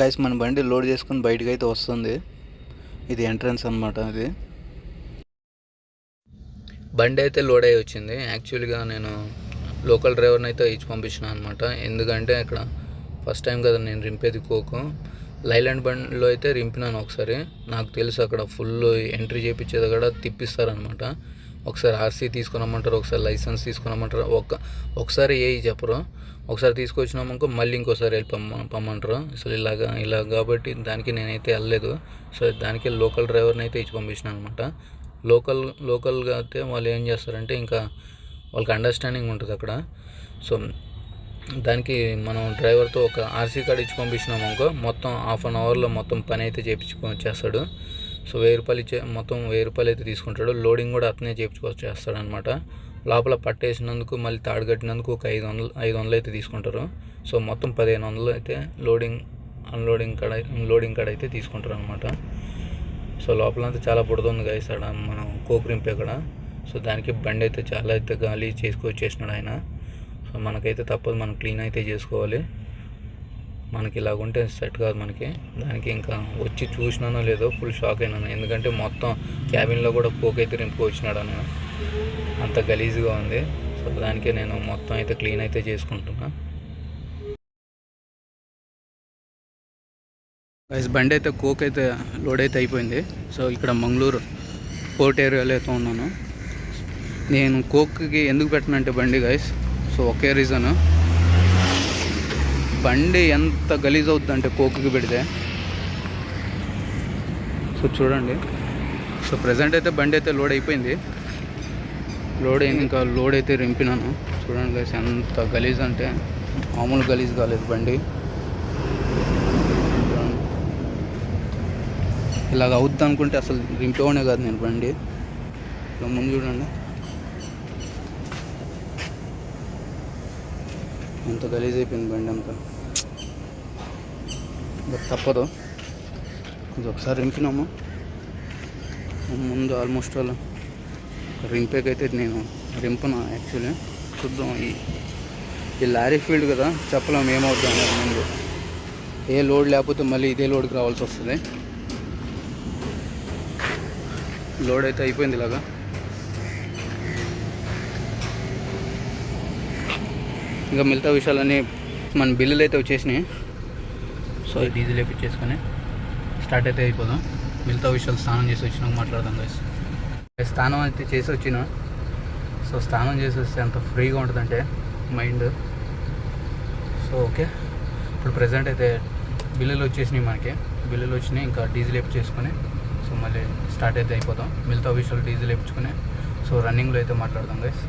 Guys మన బండి load చేసుకుని బయటకు అయితే వస్తుంది. ఇది ఎంట్రన్స్ అనమాట. అది బండి అయితే లోడ్ అయ్యి వచ్చింది. యాక్చువల్గా నేను లోకల్ డ్రైవర్ని అయితే ఇచ్చి పంపించిన అనమాట. ఎందుకంటే ఇక్కడ ఫస్ట్ టైం కదా నేను రింపేది కోకు. లైలాండ్ బండిలో అయితే రింపినాను ఒకసారి. నాకు తెలుసు అక్కడ ఫుల్ ఎంట్రీ చేయించేది కూడా తిప్పిస్తారనమాట. ఒకసారి ఆర్సీ తీసుకురమ్మంటారు, ఒకసారి లైసెన్స్ తీసుకురమ్మంటారు. ఒకసారి ఏ చెప్పరు. ఒకసారి తీసుకొచ్చినామనుకో మళ్ళీ ఇంకోసారి వెళ్ళి పంపమంటారు. అసలు ఇలా కాబట్టి దానికి నేనైతే వెళ్ళలేదు. సో దానికి లోకల్ డ్రైవర్ని అయితే ఇచ్చి పంపించినాను అనమాట. లోకల్గా అయితే వాళ్ళు ఏం చేస్తారంటే ఇంకా వాళ్ళకి అండర్స్టాండింగ్ ఉంటుంది అక్కడ. సో దానికి మనం డ్రైవర్తో ఒక ఆర్సీ కార్డు ఇచ్చి పంపించినాము అనుకో మొత్తం హాఫ్ అన్ అవర్లో మొత్తం పని అయితే చేయించుకొచ్చేస్తాడు. సో 1000 రూపాయలు మొత్తం 1000 రూపాయలు అయితే తీసుకుంటాడు. లోడింగ్ కూడా అతనే చేయించుకొచ్చేస్తాడు అనమాట. లోపల పట్టేసినందుకు మళ్ళీ తాడు కట్టినందుకు ఒక 500 అయితే తీసుకుంటారు. సో మొత్తం 1500 అయితే లోడింగ్ కాడ అయితే తీసుకుంటారు అనమాట. సో లోపలంతా చాలా పుడుతుంది గైస్ అక్కడ మనం కోక్ రింపే అక్కడ. సో దానికి బండి అయితే చాలా అయితే గాలి చేసుకొచ్చేసినాడు ఆయన. సో మనకైతే తప్పదు, మనం క్లీన్ అయితే చేసుకోవాలి. మనకి ఇలాగుంటే సెట్ కాదు మనకి. దానికి ఇంకా వచ్చి చూసినానో లేదో ఫుల్ షాక్ అయినాను. ఎందుకంటే మొత్తం క్యాబిన్లో కూడా కోక్ అయితే రింపుకొచ్చినాడు అన్న, అంత గలీజ్గా ఉంది. సో దానికే నేను మొత్తం అయితే క్లీన్ అయితే చేసుకుంటున్నా. బండి అయితే కోక్ అయితే లోడ్ అయితే అయిపోయింది. సో ఇక్కడ మంగళూరు పోర్ట్ ఏరియాలో అయితే ఉన్నాను నేను. కోక్కి ఎందుకు పెట్టనంటే బండి గైస్, సో ఒకే రీజను, బండి ఎంత గలీజ్ అవుతుందంటే కోక్కి పెడితే. సో చూడండి. సో ప్రజెంట్ అయితే బండి అయితే లోడ్ అయిపోయింది. ఇంకా లోడ్ అయితే రింపినాను. చూడండి గైస్ ఎంత గలీజ్ అంటే మామూలు గలీజ్ కాలేదు బండి. ఇలాగ అవుద్ది అనుకుంటే అసలు రింపేవనే కాదు నేను బండి. ముందు చూడండి ఎంత గలీజ్ అయిపోయింది బండి అంతా. తప్పదు, ఇది ఒకసారి రింపినాము ముందు. ఆల్మోస్ట్ అలా రింపేకైతే నేను రింపునా యాక్చువల్లీ. చూద్దాం, ఈ లారీ ఫీల్డ్ కదా, చెప్పలేము ఏమవుద్దాం అనేది. ముందు ఏ లోడ్ లేకపోతే మళ్ళీ ఇదే లోడ్కి రావాల్సి వస్తుంది. లోడ్ అయితే అయిపోయింది ఇలాగా. ఇంకా మిగతా విషయాలన్నీ మన బిల్లులు అయితే వచ్చేసినాయి. సో డీజిల్ వేయించేసుకొని స్టార్ట్ అయితే అయిపోదాం. మిగతా విషయాలు స్నానం చేసి వచ్చినాక మాట్లాడదాం గైస్. స్నానం అయితే చేసి వచ్చిన. సో స్నానం చేసి వస్తే అంత ఫ్రీగా ఉంటుందంటే మైండ్. సో ఓకే, ఇప్పుడు ప్రజెంట్ అయితే బిల్లులు వచ్చేసినాయి మనకి. బిల్లులు వచ్చినాయి, ఇంకా డీజిల్ వేయించేసుకొని సో మళ్ళీ స్టార్ట్ అయితే అయిపోదాం. మిగతా విషయాలు డీజిల్ వేయించుకొని సో రన్నింగ్లో అయితే మాట్లాడదాం గైస్.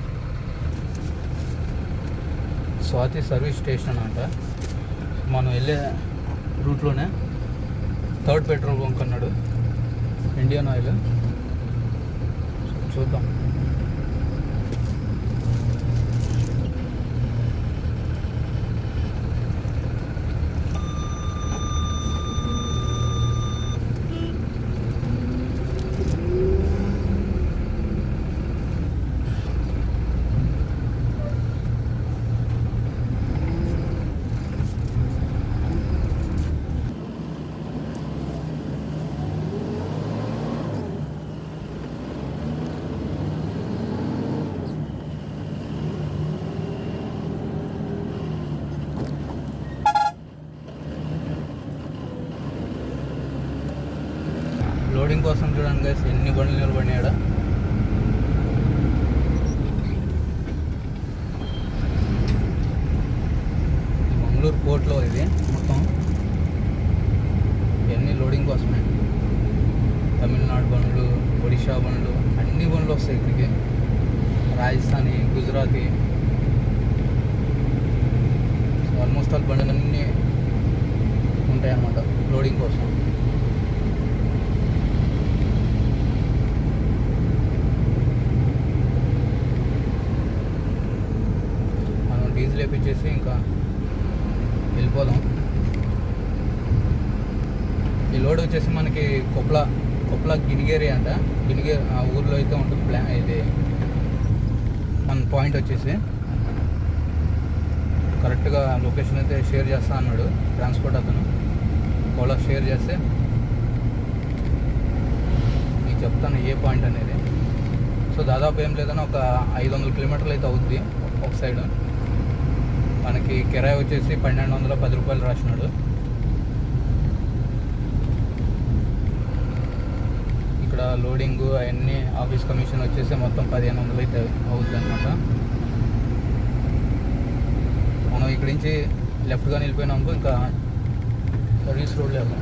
స్వాతి సర్వీస్ స్టేషన్ అంట. మనం వెళ్ళే రూట్లోనే 3rd పెట్రోల్ బంక్ అన్నాడు, ఇండియన్ ఆయిల్. చూద్దాం. లోడింగ్ కోసం చూడండి గైస్ ఎన్ని బండ్లు నిలబడినాడ. మంగళూరు పోర్ట్లో ఇది మొత్తం ఇవన్నీ లోడింగ్ కోసమే. తమిళనాడు బండ్లు, ఒడిషా బండ్లు, అన్ని బండ్లు వస్తాయి ఇక్కడికి. రాజస్థానీ, గుజరాతీ, ఆల్మోస్ట్ ఆల్ బండ్లన్నీ ఉంటాయి అన్నమాట లోడింగ్ కోసం. డీజిల్ వేయించేసి ఇంకా వెళ్ళిపోదాం. ఈ లోడ్ వచ్చేసి మనకి కొప్ల గినిగేరి అంట. గినిగేరి ఆ ఊర్లో అయితే ఉంటుంది ఇది మన పాయింట్ వచ్చేసి. కరెక్ట్గా లొకేషన్ అయితే షేర్ చేస్తా అన్నాడు ట్రాన్స్పోర్ట్ అతను. ఫాలో షేర్ చేస్తే మీకు చెప్తాను ఏ పాయింట్ అనేది. సో దాదాపు ఏం లేదన్నా ఒక 500 కిలోమీటర్లు అయితే అవుద్ది ఒక సైడ్. మనకి కిరాయి వచ్చేసి 1210 రూపాయలు రాసినాడు. ఇక్కడ లోడింగ్ అవన్నీ ఆఫీస్ కమిషన్ వచ్చేసి మొత్తం 1500 అయితే అవుద్ది అనమాట. మనం ఇక్కడి నుంచి లెఫ్ట్గా వెళ్ళిపోయినాము, ఇంకా సర్వీస్ రోడ్లో వెళ్దాం.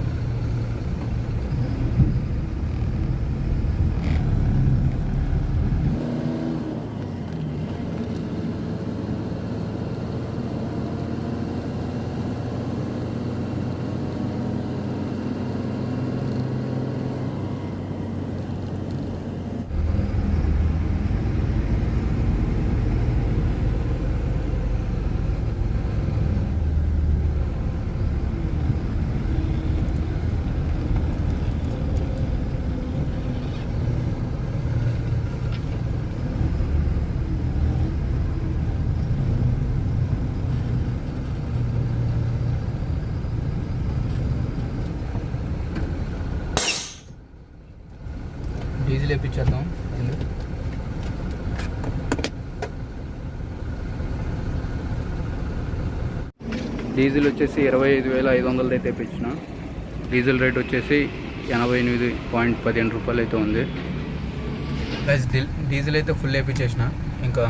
డీజిల్ వేయించేద్దాం. డీజిల్ వచ్చేసి 25,500 అయితే వేయించిన. డీజిల్ రేట్ వచ్చేసి 88.15 రూపాయలు అయితే ఉంది. ప్లస్ డీజిల్ అయితే ఫుల్ వేయించేసిన. ఇంకా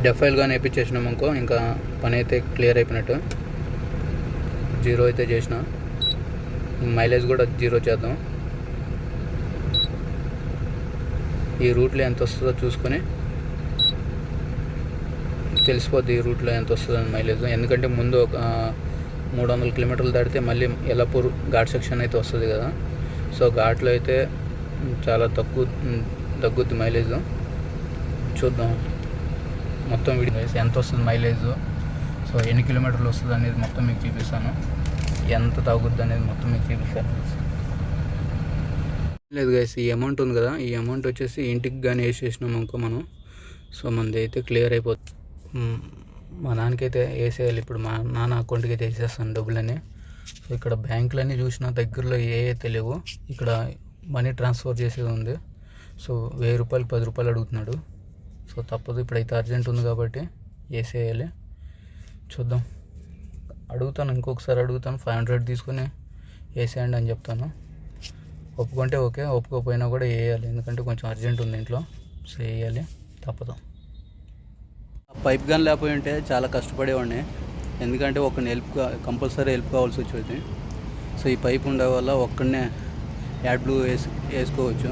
డెఫైల్ కానీ వేయించేసినాం అనుకో, ఇంకా పని అయితే క్లియర్ అయిపోయినట్టు. 0 అయితే చేసిన. మైలేజ్ కూడా 0 చేద్దాం. ఈ రూట్లో ఎంత వస్తుందో చూసుకొని తెలిసిపోద్ది ఈ రూట్లో ఎంత వస్తుందని మైలేజ్. ఎందుకంటే ముందు ఒక 300 కిలోమీటర్లు దాటితే మళ్ళీ ఎల్లపూర్ ఘాట్ సెక్షన్ అయితే వస్తుంది కదా. సో ఘాట్లో అయితే చాలా తగ్గుద్ది మైలేజ్. చూద్దాం మొత్తం వీడియో ఎంత వస్తుంది మైలేజ్, సో ఎన్ని కిలోమీటర్లు వస్తుంది అనేది మొత్తం మీకు చూపిస్తాను. ఎంత తగ్గుద్ది అనేది మొత్తం మీకు చూపిస్తాను. లేదు గైస్, ఈ అమౌంట్ ఉంది కదా, ఈ అమౌంట్ వచ్చేసి ఇంటికి కానీ వేసేసినాం అనుకో మనం, సో మనది అయితే క్లియర్ అయిపోతుంది. మా నాన్నకైతే వేసేయాలి. ఇప్పుడు మా నాన్న అకౌంట్కి అయితే వేసేస్తాను డబ్బులని. సో ఇక్కడ బ్యాంకులన్నీ చూసినా దగ్గరలో ఏ తెలియవు. ఇక్కడ మనీ ట్రాన్స్ఫర్ చేసేది ఉంది. సో 1000 రూపాయలు 10 రూపాయలు అడుగుతున్నాడు. సో తప్పదు, ఇప్పుడైతే అర్జెంట్ ఉంది కాబట్టి వేసేయాలి. చూద్దాం, అడుగుతాను, ఇంకొకసారి అడుగుతాను. 500 తీసుకొని వేసేయండి అని చెప్తాను. ఒప్పుకుంటే ఓకే, ఒప్పుకోకపోయినా కూడా వేయాలి. ఎందుకంటే కొంచెం అర్జెంట్ ఉంది ఇంట్లో. సో వేయాలి, తప్పదు. పైప్ గన్ లేకపోయి ఉంటే చాలా కష్టపడేవాడిని. ఎందుకంటే ఒకరిని కంపల్సరీ హెల్ప్ కావాల్సి వచ్చేది. సో ఈ పైప్ ఉండే వల్ల ఒక్కడనే యాడ్ బ్లూ వేసుకోవచ్చు.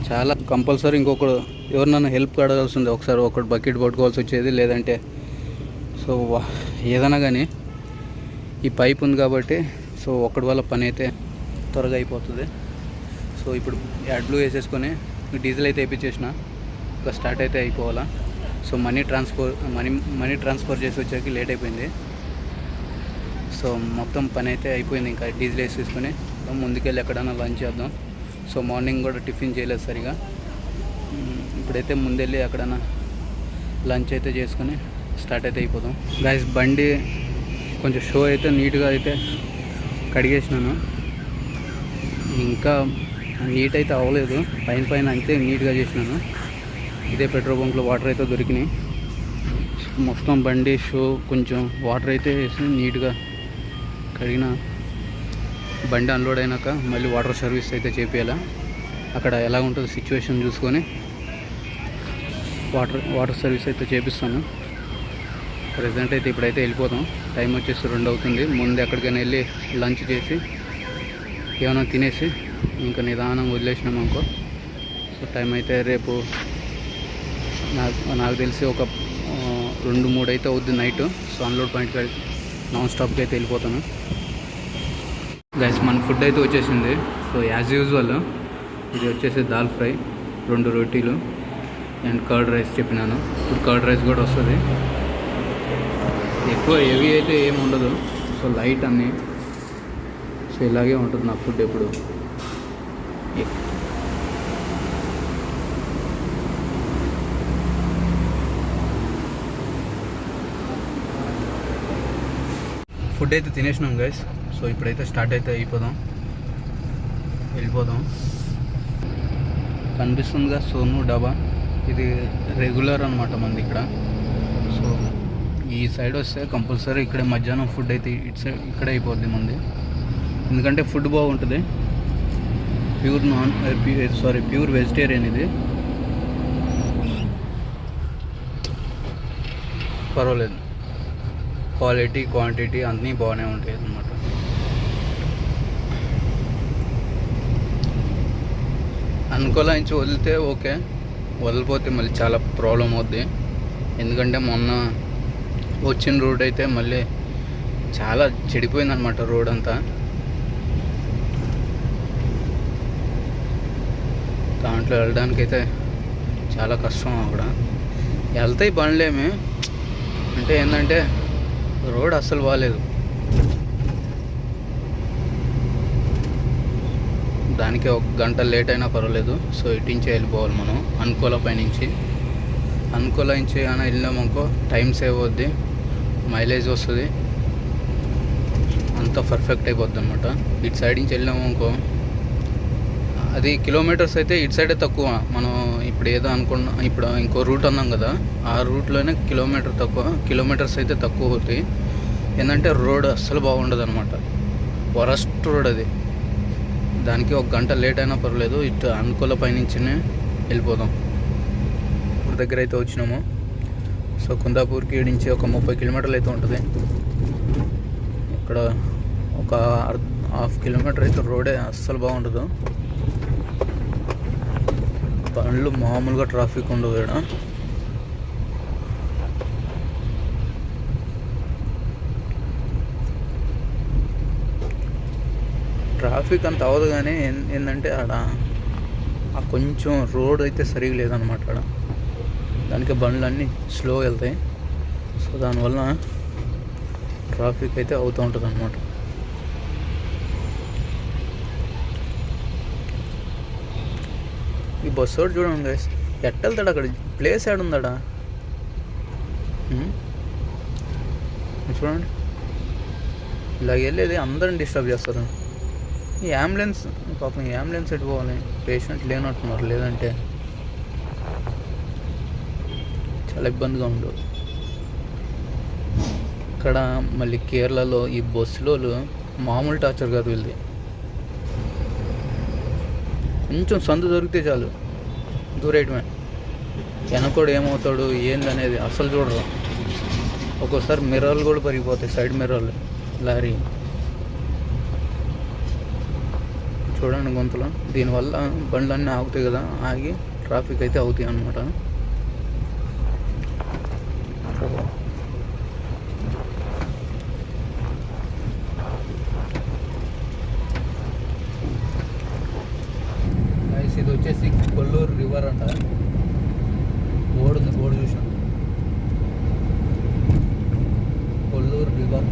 చాలా కంపల్సరీ ఇంకొకరు ఎవరినైనా హెల్ప్ అడగాల్సి ఉంది. ఒకసారి ఒకటి బకెట్ పట్టుకోవాల్సి వచ్చేది, లేదంటే సో ఏదైనా కానీ ఈ పైప్ ఉంది కాబట్టి సో ఒక్కడి వల్ల పని అయితే త్వరగా అయిపోతుంది. సో ఇప్పుడు యాడ్ బ్లూ వేసేసుకొని డీజిల్ అయితే వేయించేసిన, ఇంకా స్టార్ట్ అయితే అయిపోవాలా. సో మనీ ట్రాన్స్ఫర్ చేసి వచ్చాక లేట్ అయిపోయింది. సో మొత్తం పని అయితే అయిపోయింది. ఇంకా డీజిల్ వేసేసుకొని ముందుకెళ్ళి ఎక్కడైనా లంచ్ చేద్దాం. సో మార్నింగ్ కూడా టిఫిన్ చేయలేదు సరిగా. ఇప్పుడైతే ముందెళ్ళి ఎక్కడైనా లంచ్ అయితే చేసుకొని స్టార్ట్ అయితే అయిపోదాం. గైస్ బండి కొంచెం షో అయితే నీట్గా అయితే కడిగేసినాను. ఇంకా నీట్ అయితే అవ్వలేదు, పైన అయితే నీట్గా చేసినాను. ఇదే పెట్రోల్ బంక్లో వాటర్ అయితే దొరికినాయి. మొత్తం బండి షో కొంచెం వాటర్ అయితే వేసి నీట్గా కడిగిన. బండి అన్లోడ్ అయినాక మళ్ళీ వాటర్ సర్వీస్ అయితే చేపియాలా. అక్కడ ఎలా ఉంటుందో సిచ్యువేషన్ చూసుకొని వాటర్ సర్వీస్ అయితే చేపిస్తాను. ప్రజెంట్ అయితే ఇప్పుడైతే వెళ్ళిపోతాం. టైం వచ్చేసి 2 అవుతుంది. ముందు ఎక్కడికైనా వెళ్ళి లంచ్ చేసి ఏమైనా తినేసి ఇంకా నిదానం వదిలేసినాం అనుకో. సో టైం అయితే రేపు నాకు తెలిసి ఒక 2-3 అయితే అవుద్ది నైట్. సో అన్లోడ్ పాయింట్కి నాన్ స్టాప్కి అయితే వెళ్ళిపోతాను. గైస్ మన ఫుడ్ అయితే వచ్చేసింది. సో యాజ్ యూజువల్ ఇది వచ్చేసి దాల్ ఫ్రై, 2 రోటీలు అండ్ కర్డ్ రైస్ చెప్పినాను. ఇప్పుడు కర్డ్ రైస్ కూడా వస్తుంది. ఎక్కువ హెవీ అయితే ఏమి ఉండదు, సో లైట్ అన్నీ. సో ఇలాగే ఉంటుంది నా ఫుడ్ ఎప్పుడు. ఫుడ్ అయితే తినేసినాం గైస్. సో ఇప్పుడైతే స్టార్ట్ అయితే వెళ్ళిపోదాం. కనిపిస్తుందిగా సోను డాబా. ఇది రెగ్యులర్ అనమాట మనది ఇక్కడ. సో ఈ సైడ్ వస్తే కంపల్సరీ ఇక్కడే మధ్యాహ్నం ఫుడ్ అయితే ఇక్కడే అయిపోద్ది మంది. ఎందుకంటే ఫుడ్ బాగుంటుంది. ప్యూర్ వెజిటేరియన్ ఇది. పర్వాలేదు, క్వాలిటీ క్వాంటిటీ అన్నీ బాగానే ఉంటాయి అన్నమాట. అనుకూలించి వదిలితే ఓకే, వదిలిపోతే మళ్ళీ చాలా ప్రాబ్లం అవుద్ది. ఎందుకంటే మొన్న వచ్చిన రోడ్ అయితే మళ్ళీ చాలా చెడిపోయిందనమాట రోడ్ అంతా. దాంట్లో వెళ్ళడానికైతే చాలా కష్టం. అక్కడ వెళ్తాయి బండ్లేమి, అంటే ఏంటంటే రోడ్ అస్సలు బాగాలేదు. దానికి 1 గంట లేట్ అయినా పర్వాలేదు. సో ఇటించి వెళ్ళిపోవాలి మనం అనుకూలించి అయినా వెళ్ళామనుకో టైం సేవ్ అవుద్ది, మైలేజ్ వస్తుంది, అంతా పర్ఫెక్ట్ అయిపోద్ది అనమాట. ఇటు సైడ్ నుంచి వెళ్ళామనుకో అది కిలోమీటర్స్ అయితే ఇటు సైడే తక్కువ. మనం ఇప్పుడు ఏదో ఇప్పుడు ఇంకో రూట్ అన్నాం కదా, ఆ రూట్లోనే కిలోమీటర్స్ అయితే తక్కువ అవుతాయి. ఏంటంటే రోడ్ అస్సలు బాగుండదు అనమాట, వరస్ట్ రోడ్ అది. దానికి 1 గంట లేట్ అయినా పర్వాలేదు, ఇటు అనుకూల పైనుంచినే వెళ్ళిపోదాం. ఇప్పుడు దగ్గర అయితే వచ్చినాము. సో కుందాపూర్కి నుంచి ఒక 30 కిలోమీటర్లు అయితే ఉంటుంది. ఇక్కడ ఒక 1/2 కిలోమీటర్ అయితే రోడే అస్సలు బాగుండదు. బండ్లు మామూలుగా ట్రాఫిక్ ఉండదు ఇక్కడ. ట్రాఫిక్ అంత అవ్వదు, కానీ ఏంటంటే ఆడ కొంచెం రోడ్ అయితే సరిగా లేదనమాట. ఆడ దానికి బండ్లు అన్నీ స్లో వెళ్తాయి. సో దానివల్ల ట్రాఫిక్ అయితే అవుతూ ఉంటుంది అనమాట. ఈ బస్సు రోడ్ చూడండి గైస్, ఎట్టెళ్తాడు అక్కడ, ప్లేస్ ఏడుందాడా చూడండి. ఇలాగ వెళ్ళేది అందరిని డిస్టర్బ్ చేస్తారు. ఈ అంబులెన్స్ పాపం, ఈ అంబులెన్స్ ఎటు పోవాలి, పేషెంట్ లేనట్టున్నారు, లేదంటే చాలా ఇబ్బందిగా ఉండు. ఇక్కడ మళ్ళీ కేరళలో ఈ బస్సులో మామూలు టార్చర్ కాదు వీళ్ళది. కొంచెం సందు దొరికితే చాలు దూరేయటమే. వెనకోడు ఏమవుతాడు ఏందనేది అసలు చూడరు. ఒక్కోసారి మిర్రర్లు కూడా పరిగిపోతాయి, సైడ్ మిర్రర్లు. లారీ చూడండి గొంతులో. దీనివల్ల బండ్లన్నీ ఆగుతాయి కదా, ఆగి ట్రాఫిక్ అయితే అవుతాయి అన్నమాట. ఇది వచ్చేసి కొల్లూరు రివర్ అంట. బోర్డు చూసాను, కొల్లూరు రివర్.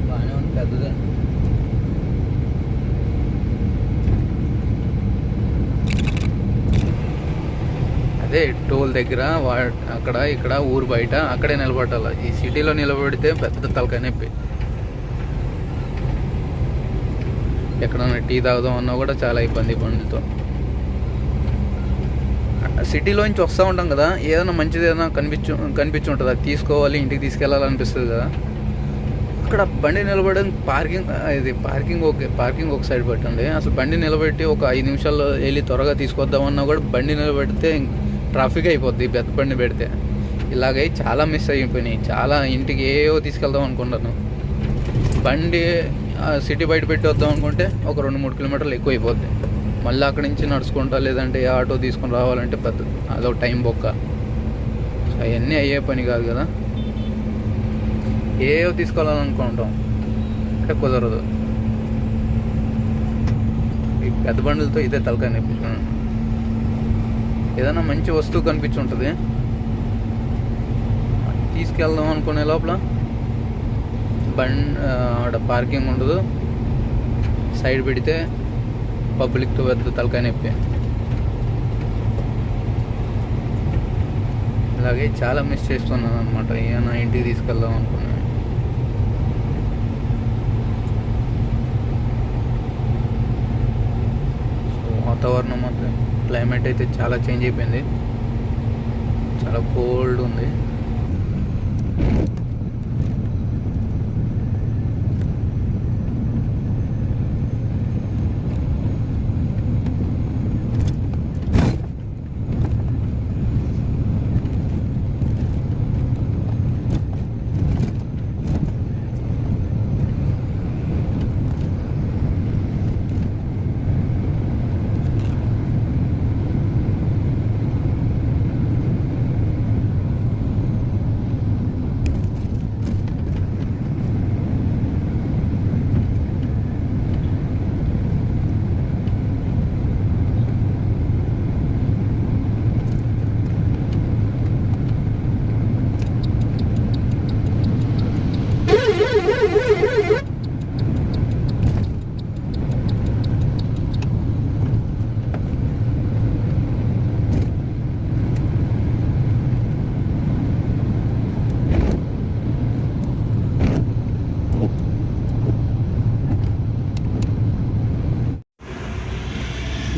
బాగానే ఉంది, పెద్దదే. అదే టోల్ దగ్గర అక్కడ ఇక్కడ ఊరు బయట అక్కడే నిలబడాలి. ఈ సిటీలో నిలబడితే పెద్ద తలకాయ నొప్పి. ఎక్కడన్నా టీ తాగుదాం అన్నా కూడా చాలా ఇబ్బంది బండితో. సిటీలోంచి వస్తూ ఉంటాం కదా, ఏదైనా మంచిది ఏదైనా కనిపించి ఉంటుంది, అది తీసుకోవాలి, ఇంటికి తీసుకెళ్ళాలనిపిస్తుంది కదా. అక్కడ బండి నిలబడడానికి పార్కింగ్ ఒక సైడ్ పెట్టండి. అసలు బండి నిలబెట్టి ఒక 5 నిమిషాల్లో వెళ్ళి త్వరగా తీసుకొద్దామన్నా కూడా బండి నిలబెడితే ట్రాఫిక్ అయిపోద్ది పెద్ద బండి పెడితే. ఇలాగై చాలా మిస్ అయిపోయినాయి. చాలా ఇంటికి ఏవో తీసుకెళ్దాం అనుకుంటాను, బండి సిటీ బయట పెట్టి వద్దాం అనుకుంటే ఒక 2-3 కిలోమీటర్లు ఎక్కువ అయిపోద్ది. మళ్ళీ అక్కడి నుంచి నడుచుకుంటా లేదంటే ఆటో తీసుకొని రావాలంటే పెద్ద అదొక టైం బొక్క. అవన్నీ అయ్యే పని కాదు కదా. ఏవో తీసుకోవాలనుకుంటాం అంటే కుదరదు. ఈ పెద్ద బండ్లతో ఇదే తలకాయ నొప్పించుకున్నాను. ఏదైనా మంచి వస్తువు కనిపించి ఉంటుంది, తీసుకెళ్దాం అనుకునే లోపల ఆడ పార్కింగ్ ఉండదు, సైడ్ పెడితే పబ్లిక్తో పెద్ద తలకాయ నొప్పి. అలాగే చాలా మిస్ చేస్తున్నాను అనమాట. ఏమైనా ఇంటికి తీసుకెళ్దాం అనుకున్నాను. సో వాతావరణం మాత్రం క్లైమేట్ అయితే చాలా చేంజ్ అయిపోయింది. చాలా కోల్డ్ ఉంది.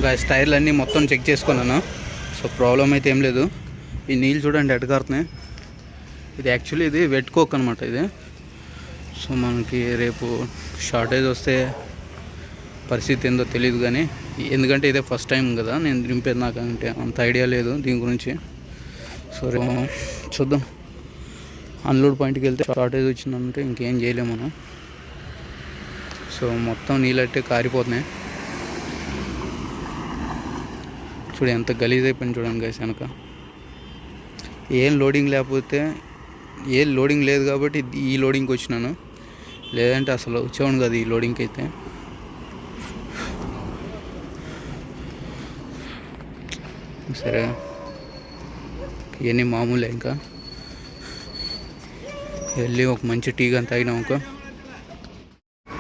గాయస్ టైర్లు అన్నీ మొత్తం చెక్ చేసుకున్నాను. సో ప్రాబ్లం అయితే ఏం లేదు. ఈ నీళ్ళు చూడండి ఎటు కారుతున్నాయి. ఇది యాక్చువల్లీ ఇది వెట్ కోక్ అనమాట ఇది. సో మనకి రేపు షార్టేజ్ వస్తే పరిస్థితి ఏందో తెలియదు, కానీ ఎందుకంటే ఇదే ఫస్ట్ టైం కదా నేను నింపేది. నాకు అంటే అంత ఐడియా లేదు దీని గురించి. సో చూద్దాం. అన్లోడ్ పాయింట్కి వెళ్తే షార్టేజ్ వచ్చిందంటే ఇంకేం చేయలేము మనం. సో మొత్తం నీళ్ళట్టే కారిపోతున్నాయి. చూడు ఎంత గలీజ్ అయిపోయింది చూడండి గైస్ వెనక. ఏం లోడింగ్ లేకపోతే ఏం లోడింగ్ లేదు కాబట్టి ఈ లోడింగ్కి వచ్చినాను, లేదంటే అసలు వచ్చేవాడు కదా ఈ లోడింగ్కి అయితే. సరే ఇవన్నీ మామూలే. ఇంకా వెళ్ళి ఒక మంచి టీ కానీ తాగినాం ఒక.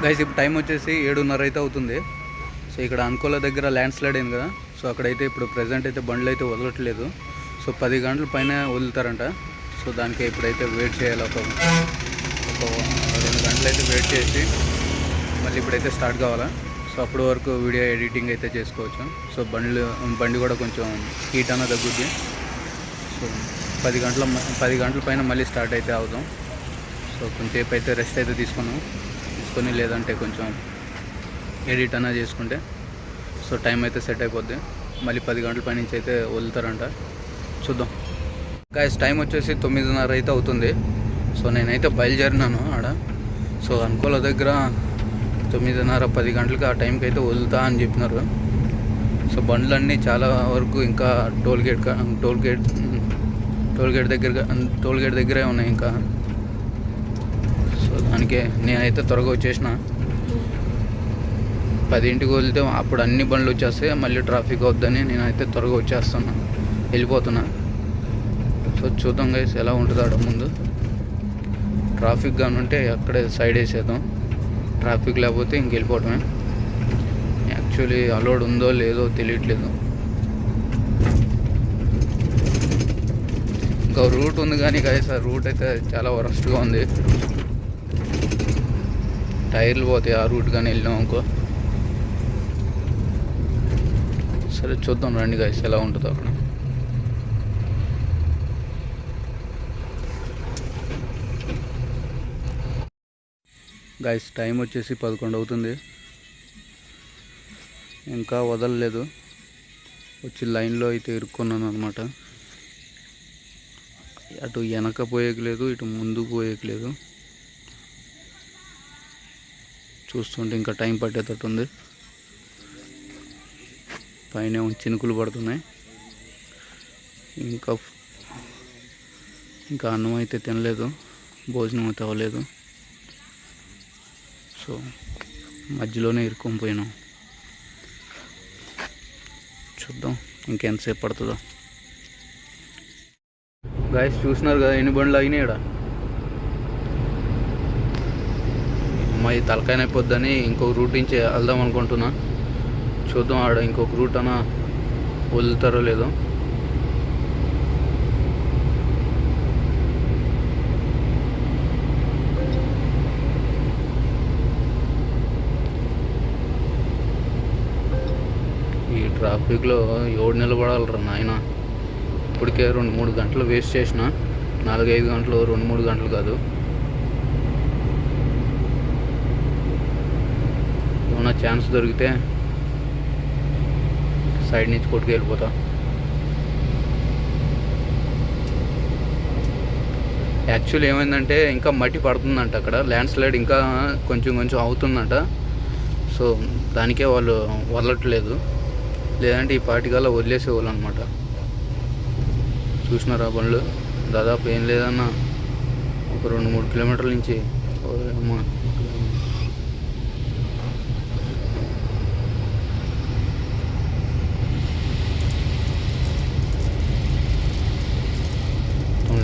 గైస్ ఇప్పుడు టైం వచ్చేసి 7:30 అయితే అవుతుంది. సో ఇక్కడ అనుకోల దగ్గర ల్యాండ్ స్లైడ్ అయింది కదా. సో అక్కడైతే ఇప్పుడు ప్రజెంట్ అయితే బండ్లు అయితే వదలట్లేదు. సో 10 గంటల పైన వదులుతారంట. సో దానికి ఇప్పుడైతే వెయిట్ చేయాలి. ఒక 2 గంటలు అయితే వెయిట్ చేసి మళ్ళీ ఇప్పుడైతే స్టార్ట్ కావాలా. సో అప్పటి వరకు వీడియో ఎడిటింగ్ అయితే చేసుకోవచ్చు. సో బండి కూడా కొంచెం హీట్ అన్న తగ్గుద్ది. సో 10 గంటల పైన మళ్ళీ స్టార్ట్ అయితే అవుదాం. సో కొంచెంసేపు అయితే రెస్ట్ అయితే తీసుకొని లేదంటే కొంచెం ఎడిట్ అన్నా చేసుకుంటే సో టైం అయితే సెట్ అయిపోద్ది. మళ్ళీ 10 గంటల పై నుంచి అయితే వదులుతారంట. చూద్దాం. గాయస్ టైం వచ్చేసి 9:30 అయితే అవుతుంది. సో నేనైతే బయలుదేరినాను ఆడ. సో అనుకోల దగ్గర 9:30 10 గంటలకి ఆ టైంకి అయితే వదులుతా అని చెప్పినారు. సో బండ్లన్నీ చాలా వరకు ఇంకా టోల్ గేట్ దగ్గరే ఉన్నాయి ఇంకా. సో దానికే నేనైతే త్వరగా వచ్చేసిన. 10ంటికి వెళ్తే అప్పుడు అన్ని బండ్లు వచ్చేస్తాయి, మళ్ళీ ట్రాఫిక్ అవుద్దని నేనైతే త్వరగా వెళ్ళిపోతున్నా. సో చూద్దాం గైస్ ఎలా ఉంటుంది ఆడ ముందు. ట్రాఫిక్ కానీ ఉంటే అక్కడే సైడ్ వేసేద్దాం, ట్రాఫిక్ లేకపోతే ఇంకెళ్ళిపోవటమే. యాక్చువల్లీ అలౌడ్ ఉందో లేదో తెలియట్లేదు. ఇంకా రూట్ ఉంది కానీ గైస్ ఆ రూట్ అయితే చాలా వరస్ట్గా ఉంది. టైర్లు పోతాయి ఆ రూట్ కానీ వెళ్ళినాం అనుకో. సరే చూద్దాం రండి గైస్ ఎలా ఉంటుందో అక్కడ. గైస్ టైం వచ్చేసి 11 అవుతుంది. ఇంకా వదలలేదు. వచ్చి లైన్లో అయితే ఇరుక్కున్నాను అనమాట. అటు వెనక పోయేయలేదు, ఇటు ముందు పోయేయలేదు. చూస్తుంటే ఇంకా టైం పట్టేటట్టు ఉంది. పైన చినుకులు పడుతున్నాయి. ఇంకా అన్నం అయితే తినలేదు, భోజనం అయితే అవ్వలేదు. సో మధ్యలోనే ఇరుక్కొని పోయినాం. చూద్దాం ఇంకెంతసేపు పడుతుందో. గాయస్ చూసినారు కదా ఎన్ని బండ్లు ఆగినాయి ఇక్కడ. అమ్మాయి తలకాయ నొప్పొద్దని ఇంకొక రూట్ నుంచి వెళ్దాం అనుకుంటున్నా. చూద్దాం ఆడ ఇంకొక రూట్ అన్నా వదులుతారో లేదో. ట్రాఫిక్లో ఎవడు నిలబడాలరా నాయన. ఇప్పటికే 2-3 గంటలు వేస్ట్ చేసిన. 4-5 గంటలు, 2-3 గంటలు కాదు. ఏమన్నా ఛాన్స్ దొరికితే సైడ్ నుంచి కొట్టుకు వెళ్ళిపోతా. యాక్చువల్లీ ఏమైందంటే ఇంకా మట్టి పడుతుందంట అక్కడ, ల్యాండ్ స్లైడ్ ఇంకా కొంచెం కొంచెం అవుతుందంట. సో దానికే వాళ్ళు వదలట్లేదు, లేదంటే ఈ పాటికల్లా వదిలేసేవాళ్ళు అనమాట. చూసినారా బండ్లు దాదాపు ఏం లేదన్నా ఒక 2-3 కిలోమీటర్ల నుంచి.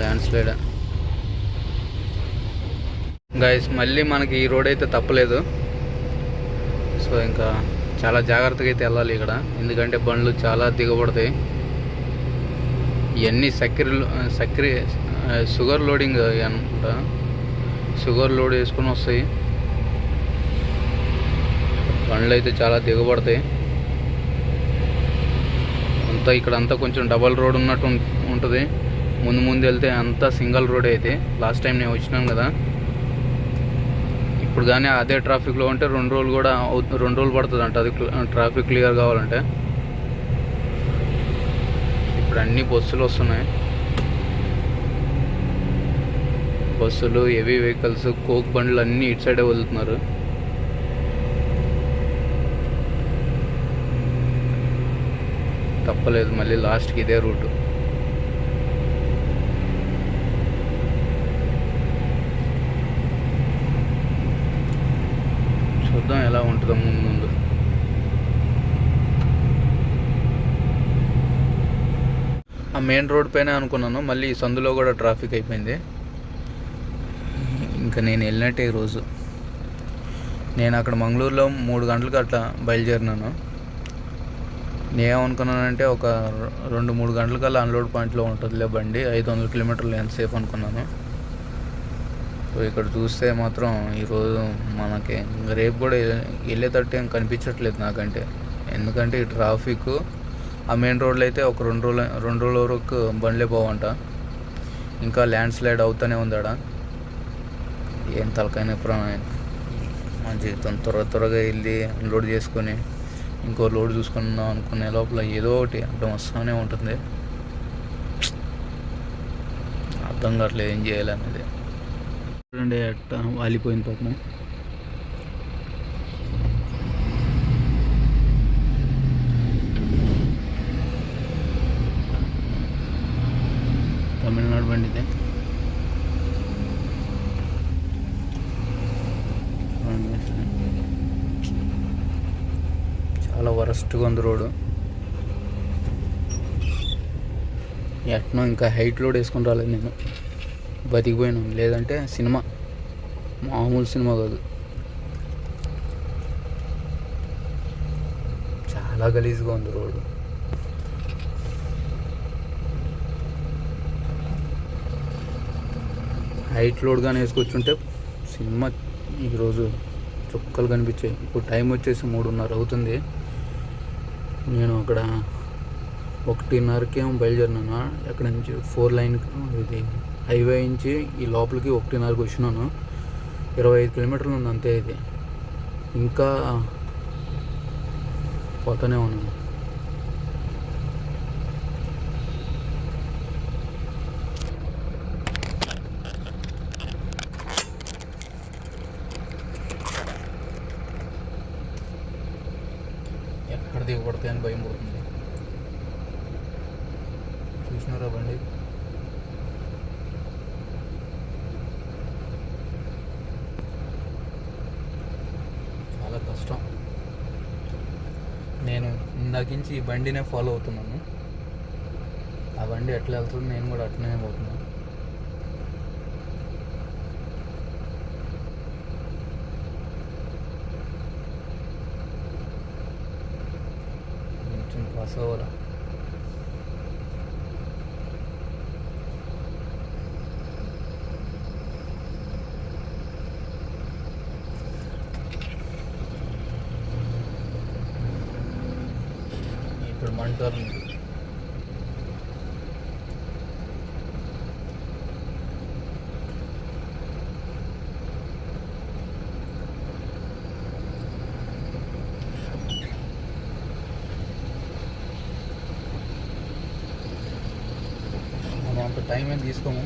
Land slide guys. మళ్ళీ మనకి ఈ రోడ్ అయితే తప్పలేదు. సో ఇంకా చాలా జాగ్రత్తగా అయితే వెళ్ళాలి ఇక్కడ, ఎందుకంటే బండ్లు చాలా దిగబడతాయి. ఇవన్నీ షుగర్ లోడింగ్ అనుకుంటా, షుగర్ లోడ్ వేసుకొని వస్తాయి. బండ్లు అయితే చాలా దిగబడతాయి. అంతా ఇక్కడ అంతా కొంచెం డబల్ రోడ్ ఉన్నట్టు ఉంటుంది. ముందు వెళ్తే అంతా సింగిల్ రోడ్ అయితే. లాస్ట్ టైం నేను వచ్చినాను కదా, ఇప్పుడు కానీ అదే ట్రాఫిక్లో ఉంటే 2 రోజులు పడుతుంది అంట అది ట్రాఫిక్ క్లియర్ కావాలంటే. ఇప్పుడు అన్ని బస్సులు వస్తున్నాయి, బస్సులు, హెవీ వెహికల్స్, కోక్ బండ్లు అన్నీ ఇటు సైడే వదులుతున్నారు. తప్పలేదు, మళ్ళీ లాస్ట్కి ఇదే రూటు. చూద్దాం ఎలా ఉంటుందో ముందు. ఆ మెయిన్ రోడ్ పైన అనుకున్నాను, మళ్ళీ ఈ సందులో కూడా ట్రాఫిక్ అయిపోయింది. ఇంకా నేను వెళ్ళినట్టే ఈరోజు. నేను అక్కడ మంగళూరులో 3 గంటలకు అట్లా బయలుదేరినాను. నేనేమనుకున్నానంటే ఒక 2-3 గంటలకల్లా అన్లోడ్ పాయింట్లో ఉంటుందిలే బండి, 500 కిలోమీటర్లు ఎంతసేపు అనుకున్నాను. సో ఇక్కడ చూస్తే మాత్రం ఈరోజు మనకి రేపు కూడా వెళ్ళేటట్టు ఏం కనిపించట్లేదు నాకంటే. ఎందుకంటే ఈ ట్రాఫిక్ ఆ మెయిన్ రోడ్లో అయితే ఒక 2 రోజుల వరకు బండ్లే పోవంట. ఇంకా ల్యాండ్ స్లైడ్ అవుతూనే ఉందాడ. ఏం తలకైన ప్రాణం. మన జీవితం త్వరగా వెళ్ళి అన్లోడ్ చేసుకొని ఇంకో లోడ్ చూసుకుందాం అనుకునే లోపల ఏదో ఒకటి అడ్డం వస్తూనే ఉంటుంది. అర్థం కావట్లేదు ఏం చేయాలనేది. చూడండి అట్ట వాలిపోయింది పాపం. తమిళనాడు బండిదే. చాలా వరస్ట్గా ఉంది రోడ్డు. ఎట్నో ఇంకా హైట్ లోడ్ వేసుకొని రాలేదు నేను, బతికిపోయినాను. లేదంటే సినిమా, మామూలు సినిమా కాదు. చాలా గలీజ్గా ఉంది రోడ్డు. హైట్ లోడ్గానే వేసుకొచ్చుంటే సినిమా ఈరోజు చుక్కలు కనిపించాయి. ఇప్పుడు టైం వచ్చేసి 3:30 అవుతుంది. నేను అక్కడ 1:30కి ఏమో బయలుదేరినాను. ఎక్కడి నుంచి 4 లైన్ ఇది హైవే నుంచి ఈ లోపలికి 1:30కి వచ్చినాను. 25 కిలోమీటర్లు ఉంది అంతే. ఇది ఇంకా పోతూనే ఉన్నాను. ఎక్కడ దిగబడతాయని భయం పడుతుంది. చూసినారా బండి? చాలా కష్టం. నేను ఇందాకించి ఈ బండినే ఫాలో అవుతున్నాను. ఆ బండి ఎట్లా వెళ్తుంది నేను కూడా అట్లనే పోతున్నాను. కొంచెం పాస్ అవ్వాలా. మంటర్న్. మనం అంత టైం ఏం తీసుకోము,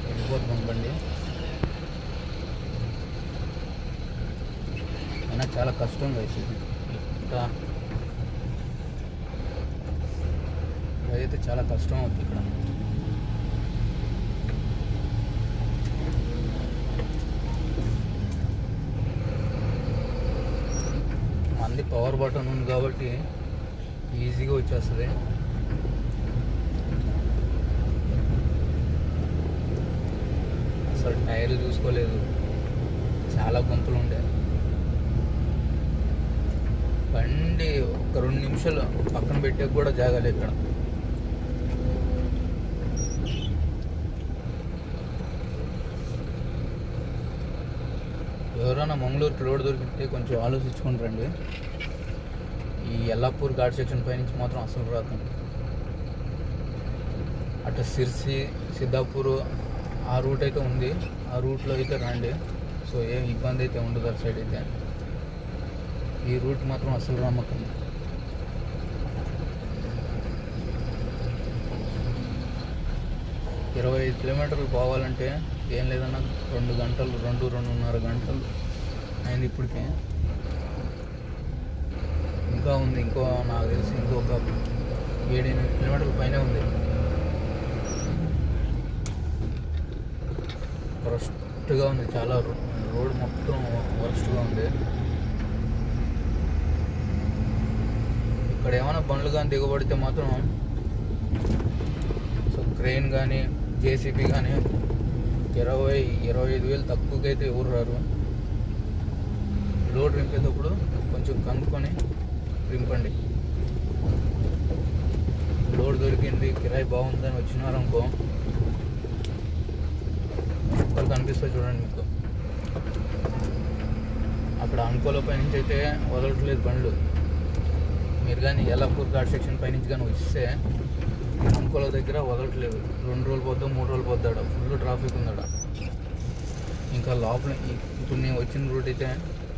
వెళ్ళిపోతున్నాం బండి. అయినా చాలా కష్టంగా వేసింది ఇంకా, అదైతే చాలా కష్టం అవుతుంది ఇక్కడ. మంది పవర్ బటన్ ఉంది కాబట్టి ఈజీగా వచ్చేస్తుంది. అసలు టైర్లు చూసుకోలేదు, చాలా గుంతలు ఉండే. బండి ఒక 2 నిమిషాలు పక్కన పెట్టే కూడా జాగాలి ఇక్కడ. ఎవరైనా మంగళూరుకి రోడ్ దొరికితే కొంచెం ఆలోచించుకుని రండి. ఈ ఎల్లాపూర్ ఘాట్ సెక్షన్ పై నుంచి మాత్రం అసలు రాకండి. అటు సిర్సి, సిద్ధాపూర్ ఆ రూట్ అయితే ఉంది, ఆ రూట్లో అయితే రండి. సో ఏం ఇబ్బంది అయితే ఉండదు అటు సైడ్ అయితే. ఈ రూట్ మాత్రం అసలు రామకండి. ఇరవై 25 కిలోమీటర్లు పోవాలంటే ఏం లేదన్నా 2 గంటలు, 2-2.5 గంటలు అయింది ఇప్పటికే. ఇంకా ఉంది, నాకు తెలిసి ఇంకొక 7-8 కిలోమీటర్ల పైనే ఉంది. వరస్ట్గా ఉంది, చాలా రోడ్ మొత్తం వరస్ట్గా ఉంది. ఇక్కడ ఏమైనా బండ్లు కానీ దిగబడితే మాత్రం సో క్రెయిన్ కానీ జేసీబీ కానీ 20-25 వేలు తక్కువకైతే ఎవరు రారు. లోడ్ రింపేటప్పుడు కొంచెం కనుక్కొని రింపండి. లోడ్ దొరికింది, కిరాయి బాగుందని వచ్చినారనుకో, ఒకరు కనిపిస్తుంది చూడండి మీకు. అక్కడ అంకోల పైనుంచి అయితే వదలట్లేదు బండ్లు. మీరు కానీ ఎల్లాపూర్ ఘాట్ సెక్షన్ పైనుంచి కానీ వస్తే అంకోల దగ్గర వదలట్లేదు. 2 రోజులు పోద్దాం, 3 రోజులు పోద్దాడ, ఫుల్ ట్రాఫిక్ ఉందాడ. ఇంకా లోపల ఇప్పుడు నేను వచ్చిన రూట్ అయితే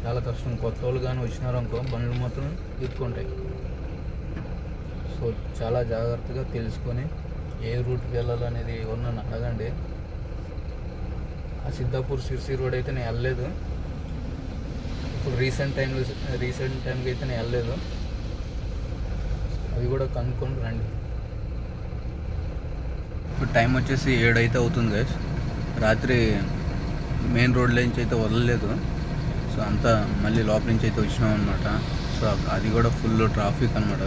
చాలా కష్టం. కొత్త వాళ్ళు కానీ వచ్చినారనుకో బండ్లు మాత్రం ఇరుక్కుంటాయి. సో చాలా జాగ్రత్తగా తెలుసుకొని ఏ రూట్కి వెళ్ళాలనేది ఎవరినైనా అడగండి. ఆ సిద్ధాపూర్ సిర్సి రోడ్ అయితే నేను వెళ్ళలేదు. ఇప్పుడు రీసెంట్ టైంకి అయితే నేను వెళ్ళలేదు. అవి కూడా కనుక్కొని రండి. ఇప్పుడు టైం వచ్చేసి 7 అయితే అవుతుంది గైస్. రాత్రి మెయిన్ రోడ్లో నుంచి అయితే వదలలేదు. సో అంతా మళ్ళీ లోపల నుంచి అయితే వచ్చినాం అనమాట. సో అది కూడా ఫుల్ ట్రాఫిక్ అనమాట.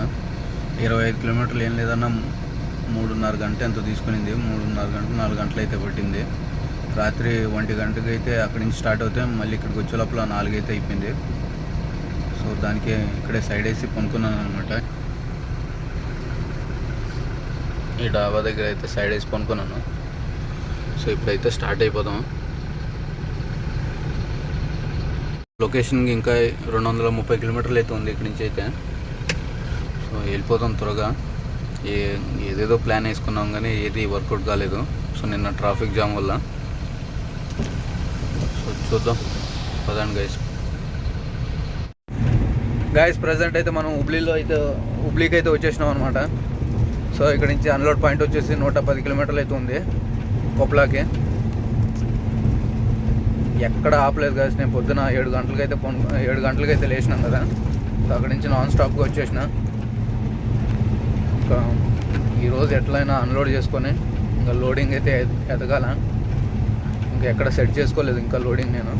25 కిలోమీటర్లు ఏం లేదన్నా 3.5 గంట ఎంతో తీసుకునింది. 3.5 గంటలు 4 గంటలు అయితే పట్టింది. రాత్రి 1 గంటకి అయితే అక్కడి నుంచి స్టార్ట్ అవుతే మళ్ళీ ఇక్కడికి వచ్చే లోపల 4 అయితే అయిపోయింది. సో దానికి ఇక్కడే సైడ్ వేసి కొనుక్కున్నాను అనమాట. ఈ డాబా దగ్గర అయితే సైడ్ వేసి కొనుక్కున్నాను. సో ఇప్పుడైతే స్టార్ట్ అయిపోదాం. లొకేషన్కి ఇంకా 230 కిలోమీటర్లు అయితే ఉంది ఇక్కడి నుంచి అయితే. సో వెళ్ళిపోతాం త్వరగా. ఏదేదో ప్లాన్ వేసుకున్నాం కానీ ఏది వర్కౌట్ కాలేదు. సో నిన్న ట్రాఫిక్ జామ్ వల్ల. సో చూద్దాం, పదండి గైస్. ప్రజెంట్ అయితే మనం హుబ్లీకి అయితే వచ్చేసినాం అనమాట. సో ఇక్కడ నుంచి అన్లోడ్ పాయింట్ వచ్చేసి 110 కిలోమీటర్లు అయితే ఉంది కొప్లాకి. ఎక్కడ ఆపలేదు గైస్. నేను పొద్దున 7 గంటలకైతే లేచినాం కదా. సో అక్కడి నుంచి నాన్ స్టాప్గా వచ్చేసిన. ఇంకా ఈరోజు ఎట్లయినా అన్లోడ్ చేసుకొని ఇంకా లోడింగ్ అయితే ఎదగాల. ఇంకా ఎక్కడ సెట్ చేసుకోలేదు ఇంకా లోడింగ్ నేను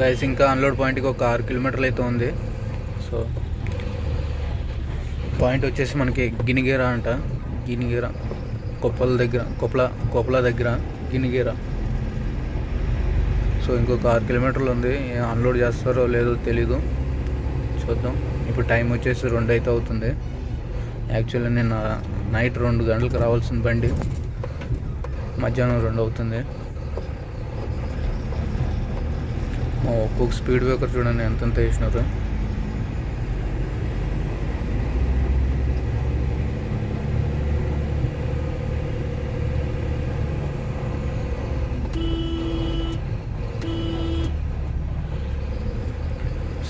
గైస్. ఇంకా అన్లోడ్ పాయింట్కి ఒక 6 కిలోమీటర్లు అయితే ఉంది. సో పాయింట్ వచ్చేసి మనకి గినిగేరా అంట. గినిగేరా కొప్లా దగ్గర గినిగేరా. సో ఇంకొక 6 కిలోమీటర్లు ఉంది. అన్లోడ్ చేస్తారో లేదో తెలీదు, చూద్దాం. ఇప్పుడు టైం వచ్చేసి 2 అయితే అవుతుంది. యాక్చువల్లీ నేను నైట్ 2 గంటలకు రావాల్సిన బండి మధ్యాహ్నం 2 అవుతుంది. ఒక్కొక్క స్పీడ్ బ్రేకర్ చూడండి ఎంతెంత వేసినారు.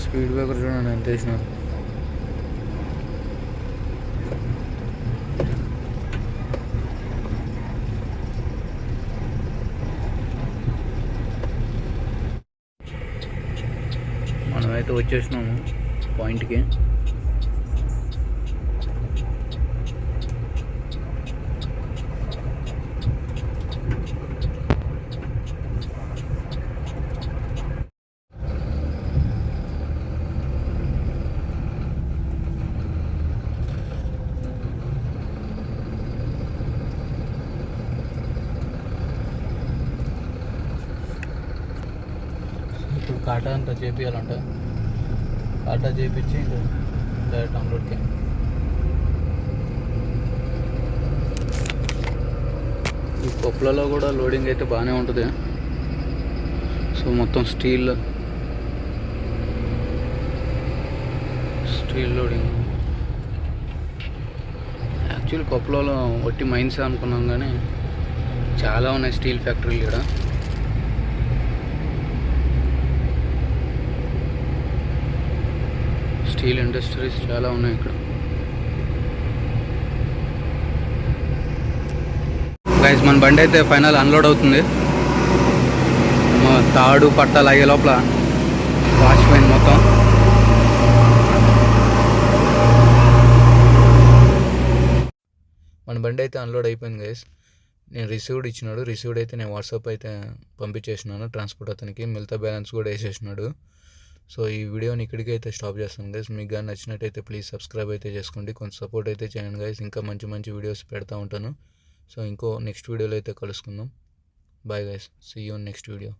స్పీడ్ బ్రేకర్ చూడండి ఎంత వేసినారు. మనమైతే వచ్చేసినాము పాయింట్కి. ఇప్పుడు కాటా అంతా చేపియాలంట. కాటా చేపించి ఇంకా డైరెక్ట్ అన్లోడ్కి. ఈ కొప్పలలో కూడా లోడింగ్ అయితే బాగానే ఉంటుంది. సో మొత్తం స్టీల్ లోడింగ్. యాక్చువల్లీ కొప్పలలో ఒట్టి మైన్స్ అనుకున్నాం కానీ చాలా ఉన్నాయి స్టీల్ ఫ్యాక్టరీలు ఇక్కడ. స్టీల్ ఇండస్ట్రీస్ చాలా ఉన్నాయి ఇక్కడ. గైస్ మన బండి అయితే ఫైనల్ అన్లోడ్ అవుతుంది. తాడు పట్టాలు అయ్యే లోపల వాచిపోయింది మొత్తం. మన బండి అయితే అన్లోడ్ అయిపోయింది గైస్. నేను రిసీవ్డ్ అయితే నేను వాట్సాప్ అయితే పంపించేసినాను ట్రాన్స్పోర్ట్ అతనికి. మిగతా బ్యాలెన్స్ కూడా వేసేసినాడు. సో ఈ వీడియోని ఇక్కడికి అయితే స్టాప్ చేస్తాను గైస్. మీకు కానీ నచ్చినట్టయితే ప్లీజ్ సబ్స్క్రైబ్ అయితే చేసుకోండి, కొంచెం సపోర్ట్ అయితే చేయండి గైస్. ఇంకా మంచి మంచి వీడియోస్ పెడతా ఉంటాను. సో నెక్స్ట్ వీడియోలో అయితే కలుసుకుందాం. Bye guys, see you next video.